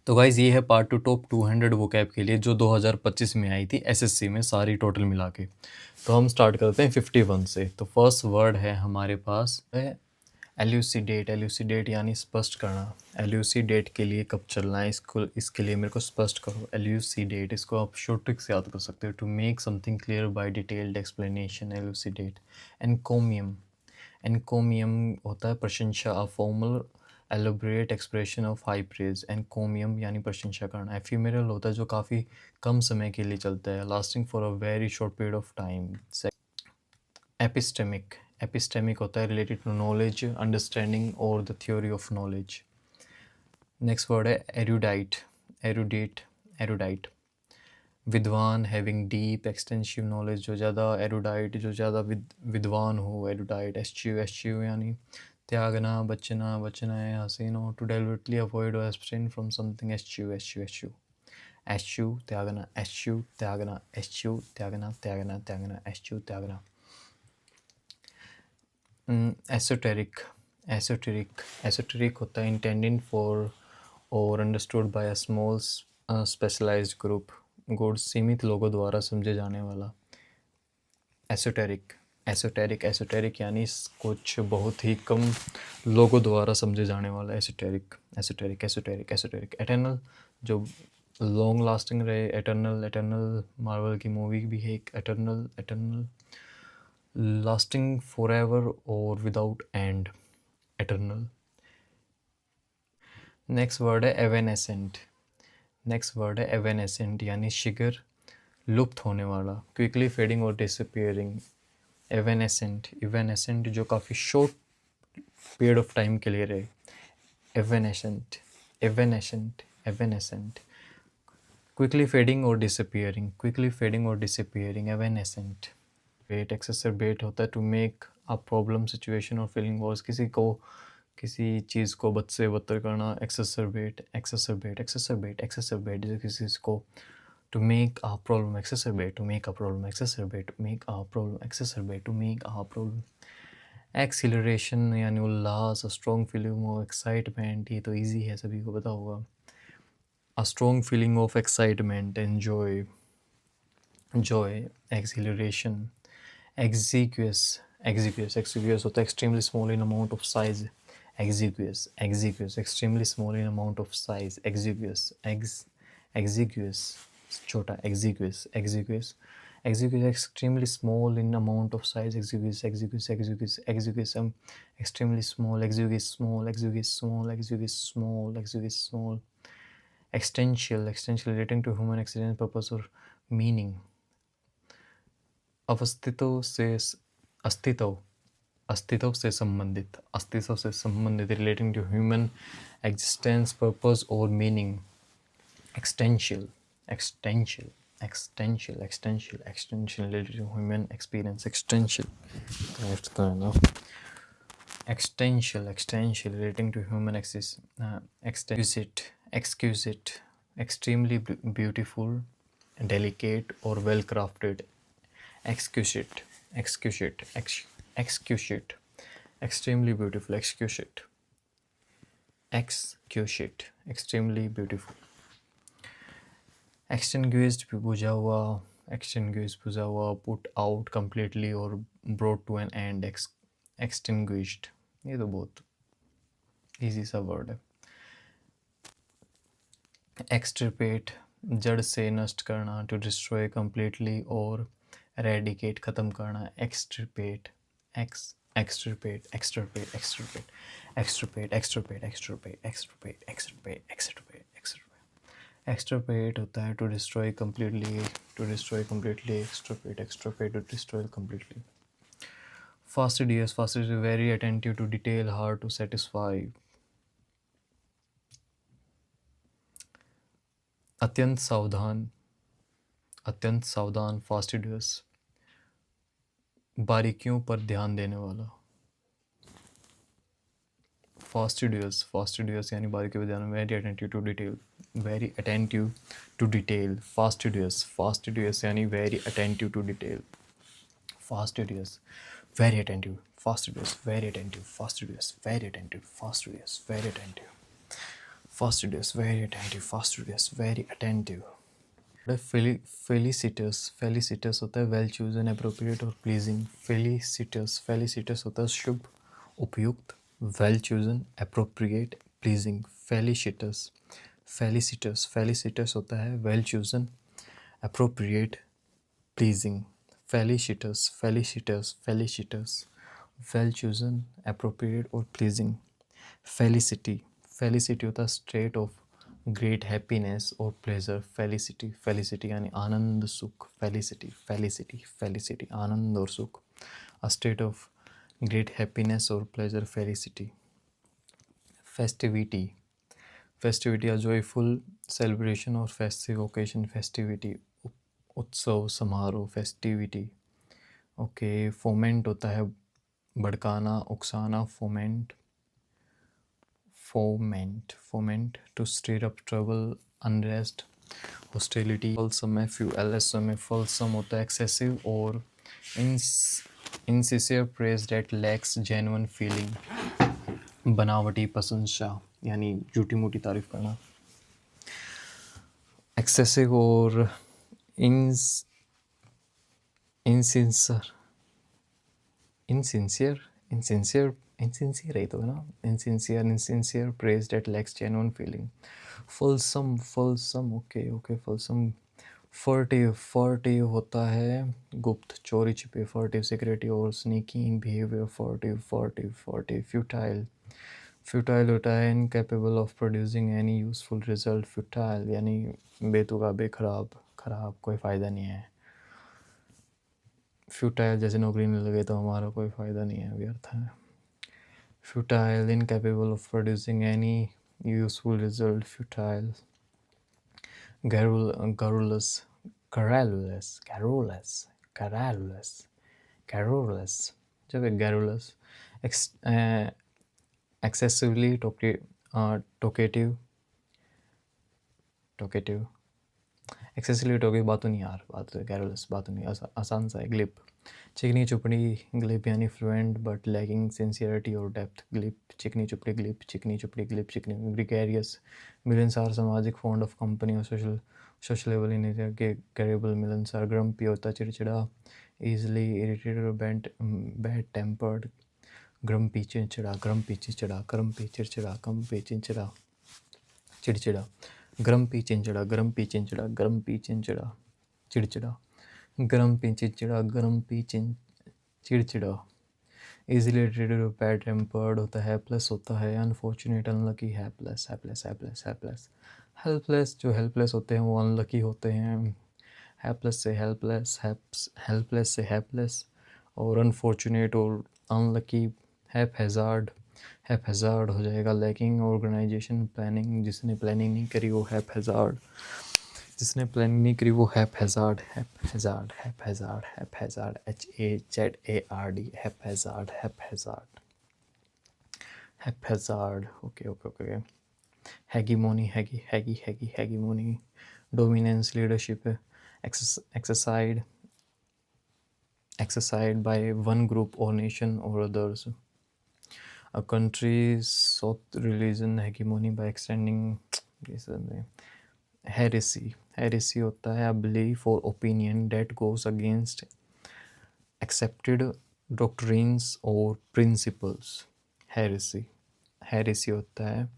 तो गाइज़ ये है पार्ट 2 टॉप 200 वोकैब के लिए जो 2025 में आई थी एसएससी में सारी टोटल मिला के। तो हम स्टार्ट करते हैं 51 से। तो फर्स्ट वर्ड है हमारे पास है एल्यूसिडेट। एल्यूसिडेट यानी स्पष्ट करना। एल्यूसिडेट के लिए कब चलना है इसके लिए मेरे को स्पष्ट करो। एल्यूसिडेट इसको आप शॉर्ट ट्रिक से याद कर सकते हो। To make something clear by detailed explanation. Elucidate. Encomium. Encomium होता है प्रशंसा, a formal elaborate expression of high praise. Encomium यानी प्रशंसा करना। एफिमेरल होता है जो काफ़ी कम समय के लिए चलता है, lasting for a very short period of time. Epistemic. Epistemic होता है रिलेटेड टू नॉलेज, अंडरस्टैंडिंग और the theory of knowledge. Next word है एरुडाइट। एरुडेट, एरुडाइट विद्वान, हैविंग डीप एक्सटेंसिव नॉलेज, जो ज़्यादा एरुडाइट, जो ज़्यादा विद्वान हो। एरुडाइट। एस्च्यू, एस्च्यू यानी त्यागना, बचना, बचना है हसीन हो। टू डेलिबरेटली अवॉइड और एब्सटेन फ्रॉम समथिंग। एस्च्यू, एस्च्यू, एस्च्यू एस्च्यू त्यागना, एस्च्यू त्यागना, एस्च्यू त्यागना, त्यागना, त्यागना, एस्च्यू त्यागना। एसोटेरिक। एसोटेरिक, एसोटेरिक होता है इंटेंडेड फॉर और understood by a small specialized group, गुड सीमित लोगों द्वारा समझे जाने वाला। एसोटेरिक। एसोटेरिक, एसोटेरिक यानी कुछ बहुत ही कम लोगों द्वारा समझे जाने वाला। Esoteric, esoteric, esoteric, esoteric. Eternal, जो लॉन्ग लास्टिंग रहे। एटर्नल, एटर्नल मार्वल की मूवी भी है एक एटर्नल। एटर्नल लास्टिंग फॉरएवर और without and. Eternal. Next word है एवेनेसेंट। नेक्स्ट वर्ड है एवेनेसेंट यानी शीघ्र लुप्त होने वाला, क्विकली फेडिंग और डिसअपियरिंग। एवेनेसेंट, इवेनेसेंट जो काफ़ी शॉर्ट पीरियड ऑफ टाइम के लिए रहे। Evanescent, evanescent, evanescent quickly fading और डिसअपियरिंग, क्विकली फेडिंग और डिसअपियरिंग। एवेनेसेंट। बेट, एक्सेसरबेट होता है to make a problem situation और फीलिंग वर्स, किसी चीज़ को बद से बदतर करना। एक्सेसरबेट, एक्सेसरबेट, एक्सेसरबेट, एक्सेसरबेट जो किसी चीज़ को to make a problem exacerbate, to make a problem exacerbate, to make a problem exacerbate, to make a problem। Acceleration यानी उल्लास, a strong feeling of excitement, ये तो easy है सभी को पता होगा। a strong feeling of excitement and joy, joy। exhilaration। exiguous, exiguous, exiguous होता है extremely small in amount of size। exiguous, exiguous extremely small in amount of size। exiguous, exiguous छोटा। exiguous, exiguous, exiguous extremely small in amount of size। exiguous, exiguous, exiguous, exiguous extremely small। exiguous small, exiguous small, exiguous small, exiguous small। extensial, extensial relating to human experience, purpose और meaning। अवस्थितों से अस्तित्व, अस्तित्व से संबंधित, अस्तित्व से संबंधित relating to human existence, purpose और meaning. Existential, existential, existential, existential, existential related to human experience. Existential existential, existential relating to human exquisite, exquisite extremely beautiful, delicate और well crafted. exquisite, exquisite, exquisite, extremely beautiful। exquisite, exquisite, extremely beautiful। extinguished बुझा हुआ, extinguished बुझा हुआ, put out completely और brought to an end। extinguished ये तो बहुत easy सा word है। extirpate जड़ से नष्ट करना, to destroy completely और eradicate ख़त्म करना। extirpate, extirpate, extirpate, extirpate, extirpate, extirpate, extirpate, extirpate, extirpate, extirpate, extirpate। extirpate होता है to destroy completely, to destroy completely। extirpate, extirpate, to destroy completely। fastidious, fastidious very attentive to detail, hard to satisfy। अत्यंत सावधान, अत्यंत सावधान। fastidious बारीकियों पर ध्यान देने वाला। fastidious, fastidious यानी बारीकियों पर ध्यान। very attentive to detail, very attentive to detail। fastidious, fastidious यानी very attentive to detail। fastidious, very attentive, fastidious, very attentive, fastidious, very attentive, fastidious, very attentive। fastidious, very attentive, fastidious, very attentive. Felicitous होता है well chosen, appropriate और pleasing. Felicitous होता है शुभ, उपयुक्त, well chosen, appropriate, pleasing. Felicitous होता है well chosen, appropriate, pleasing. Felicitous well chosen, appropriate और प्लीजिंग. फेलिसिटी होता है स्टेट ऑफ ग्रेट हैप्पीनेस और प्लेजर. फेलिसिटी यानी आनंद सुख. फेलिसिटी आनंद और सुख. A state of great happiness और pleasure. Felicity. Festivity a joyful celebration और फेस्टिव ओकेशन. फेस्टिविटी उत्सव, समारोह. फेस्टिविटी. ओके. फोमेंट होता है भड़काना, उकसाना. Foment to stir up trouble, unrest, hostility. Fulsome है फ्यूएलएसएम में. फलसम होता है एक्सेसिव और insincere praise that lacks genuine feeling. बनावटी प्रशंसा यानी झूठी मूठी तारीफ करना. एक्सेसिव और इनसिंसियर ही तो है ना. Insincere praise that lacks genuine feeling. Fulsome. Okay. Fulsome. Furtive होता है गुप्त, चोरी छिपे. फर्टिव सिक्रेटिव और स्नीकिंग बिहेवियर. फर्टिव. फ्यूटाइल होता है incapable of producing any useful result. Futile यानी बेतुका, खराब, कोई फ़ायदा नहीं है. फ्यूटाइल जैसे नौकरी नहीं लगे तो हमारा कोई फ़ायदा नहीं है, व्यर्थ है. Futile, incapable of producing any useful result. Futile. garrulous. जब एक garrulous. excessively talkative. एक्सेसिवली टोके बात तो नहीं यार, garrulous बात तो नहीं, आसान सा है. ग्लिप. चिकनी चुपड़ी. ग्लिप यानी फ्लुएंट बट लैकिंग सिंसियरिटी और डेप्थ. ग्लिप. चिकनी चुपड़ी. ग्लिप. ग्रिगेरियस. मिलनसार, सामाजिक. फॉन्ड ऑफ कंपनी और सोशलेबल इन के कैरेबल. मिलनसार. ग्रम्पी होता है चिड़चिड़ा, ईजिली इरिटेटेड और बैड टेम्पर्ड. ग्रम्पी चिड़चिड़ा. ग्रम्पी चिड़चिड़ा. ग्रम्पी चिड़चिड़ा. इजीली इरिटेटेड और बैड टेम्पर्ड होता है. प्लस होता है अनफॉर्चुनेट, अनलकी. हैप्लेस. हेल्पलेस. जो हेल्पलेस होते हैं वो अनलकी होते हैं. हेल्पलेस से हैप्लेस और अनफॉर्चुनेट और अनलकी. हैपहैज़ार्ड हो जाएगा. Lacking organisation, planning. जिसने प्लानिंग नहीं करी वो haphazard. Haphazard. Haphazard. Okay. Hegemony. Dominance, leadership. exercised by one group or nation or others. A country's sought religion hegemony by extending heresy. Heresy होता है a belief or opinion that goes against accepted doctrines or principles. Heresy होता है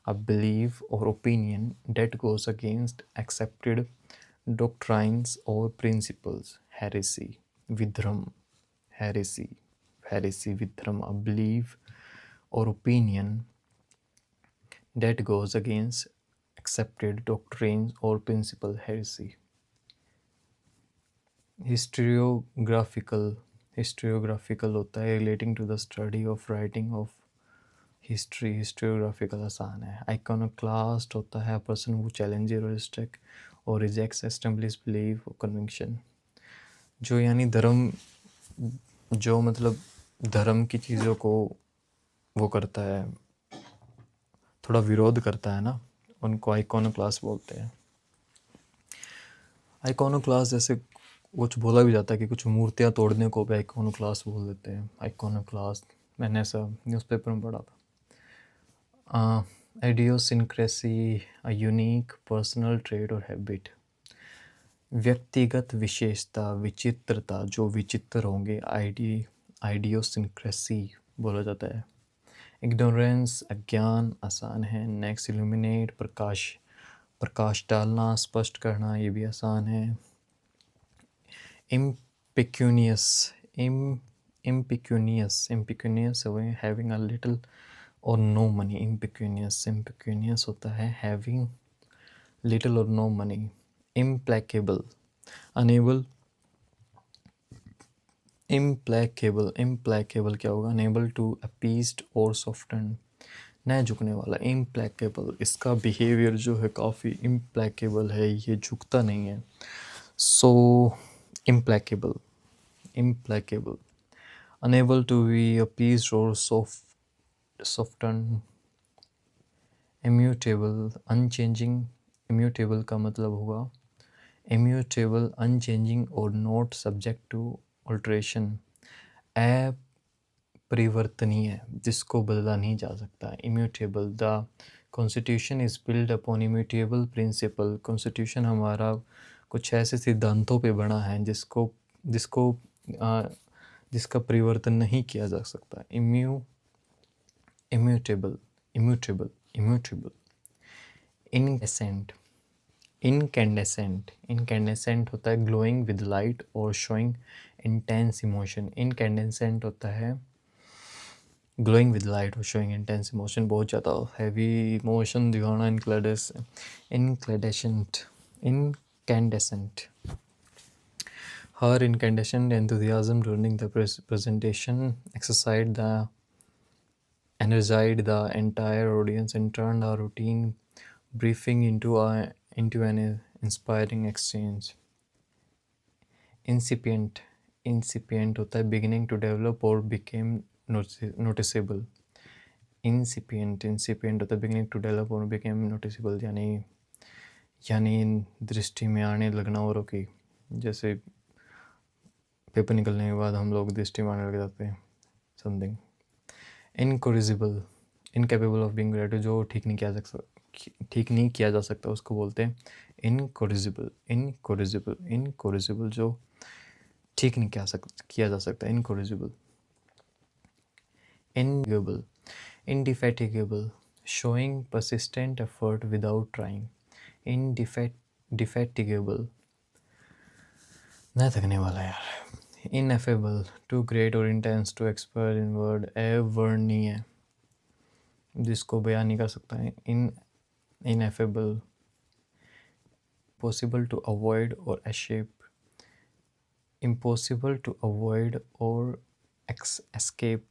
a belief or opinion that goes against accepted doctrines or principles. Heresy. Vidhram. Heresy. Vidhram. A belief or opinion that goes against accepted doctrines or principle. Heresy. Historiographical होता है relating to the study of writing of history. Historiographical आसान है. Iconoclast होता है a person who challenges or rejects established belief or conviction. जो यानी जो मतलब धर्म की चीज़ों को वो करता है, थोड़ा विरोध करता है ना, उनको आइकोनोक्लास्ट बोलते हैं. आइकोनोक्लास्ट जैसे कुछ बोला भी जाता है कि कुछ मूर्तियाँ तोड़ने को भी आइकोनोक्लास्ट बोल देते हैं. आइकोनोक्लास्ट मैंने ऐसा न्यूज़पेपर में पढ़ा था. idiosyncrasy, a unique personal trait or habit. व्यक्तिगत विशेषता, विचित्रता, जो विचित्र होंगे, आइडियोसिंक्रेसी बोला जाता है। इग्नोरेंस, अज्ञान, आसान है। नेक्स्ट, इल्यूमिनेट, प्रकाश, प्रकाश डालना, स्पष्ट करना, ये भी आसान है। इम्पिक्यूनियस, इम्पिक्यूनियस हैविंग अ लिटिल और नो मनी। इम्पिक्यूनियस होता है हैविंग लिटिल और नो मनी। इम्प्लैकेबल, अनेबल, इम्प्लैकेबल क्या होगा? अनेबल टू अपीस्ड और सॉफ्टन, न झुकने वाला। इम्प्लैकेबल, इसका बिहेवियर जो है काफ़ी इम्प्लैकेबल है, ये झुकता नहीं है। So implacable, implacable. Unable to be appeased और सॉफ्टन। Immutable, unchanging. इम्यूटेबल का मतलब होगा इम्यूटेबल, अनचेंजिंग और नॉट सब्जेक्ट टू अल्ट्रेशन। अपरिवर्तनीय, जिसको बदला नहीं जा सकता। Immutable, the constitution is build upon immutable principle. Constitution हमारा कुछ ऐसे सिद्धांतों पे बना है जिसको जिसको जिसका परिवर्तन नहीं किया जा सकता। Immutable, immutable, immutable. Incandescent, incandescent होता है ग्लोइंग विद लाइट और शोइंग इंटेंस इमोशन। इनकैंडेसेंट होता है ग्लोइंग विद लाइट और शोइंग इंटेंस इमोशन, बहुत ज़्यादा हैवी इमोशन दिखाना। इनकैंडेसेंट, हर incandescent enthusiasm during the presentation energized the entire audience and turned our routine briefing into an inspiring exchange. Incipient होता है beginning to develop or became noticeable. Incipient होता है beginning to develop or became noticeable, यानी दृष्टि में आने लगना औरों की। जैसे पेपर निकलने के बाद हम लोग दृष्टि में आने लग जाते हैं, something. Incorrigible, incapable of being great, जो ठीक नहीं किया जा सकता उसको बोलते हैं इनकोरिजिबल। जो ठीक नहीं किया जा सकता, incorrigible. Indefatigable, showing persistent effort without trying. Indefatigable, न थकने वाला यार। इनएफेबल, टू ग्रेट और intense to express in word. अवर्णनीय, जिसको बयान नहीं कर सकता है। इनएफेबल, पॉसिबल टू अवॉइड और एस्केप। इम्पॉसिबल टू अवॉइड और एस्केप।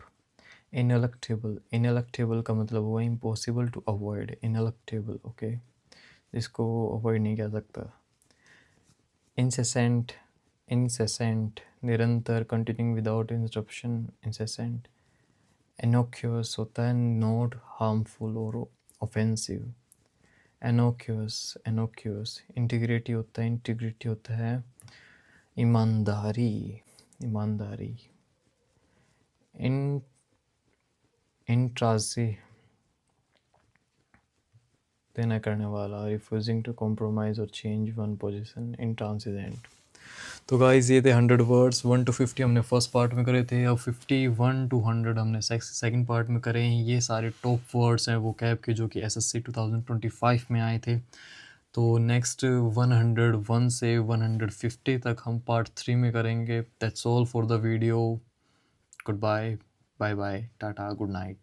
इनएलेक्टेबल का मतलब हुआ impossible to avoid. Ineluctable, okay, जिसको अवॉइड नहीं किया सकता। इंसेसेंट, निरंतर, continuing without interruption, incessant. Innocuous होता है नॉट हार्मफुल और ऑफेंसिव। इनोक्यूअस। इंटीग्रिटी होता है ईमानदारी। देना करने वाला, रिफ्यूजिंग टू कॉम्प्रोमाइज और चेंज वन पोजीशन। इंट्रांसिजेंट। तो गाइज ये थे 100 वर्ड्स। 1 to 50 हमने फर्स्ट पार्ट में करे थे, अब 51 to 100 हमने सेकंड पार्ट में करे हैं। ये सारे टॉप वर्ड्स हैं वो कैब के, जो कि SSC 2025 में आए थे। तो नेक्स्ट 101 से 150 तक हम पार्ट 3 में करेंगे। That's all for the video. Goodbye, bye bye, tata, good night.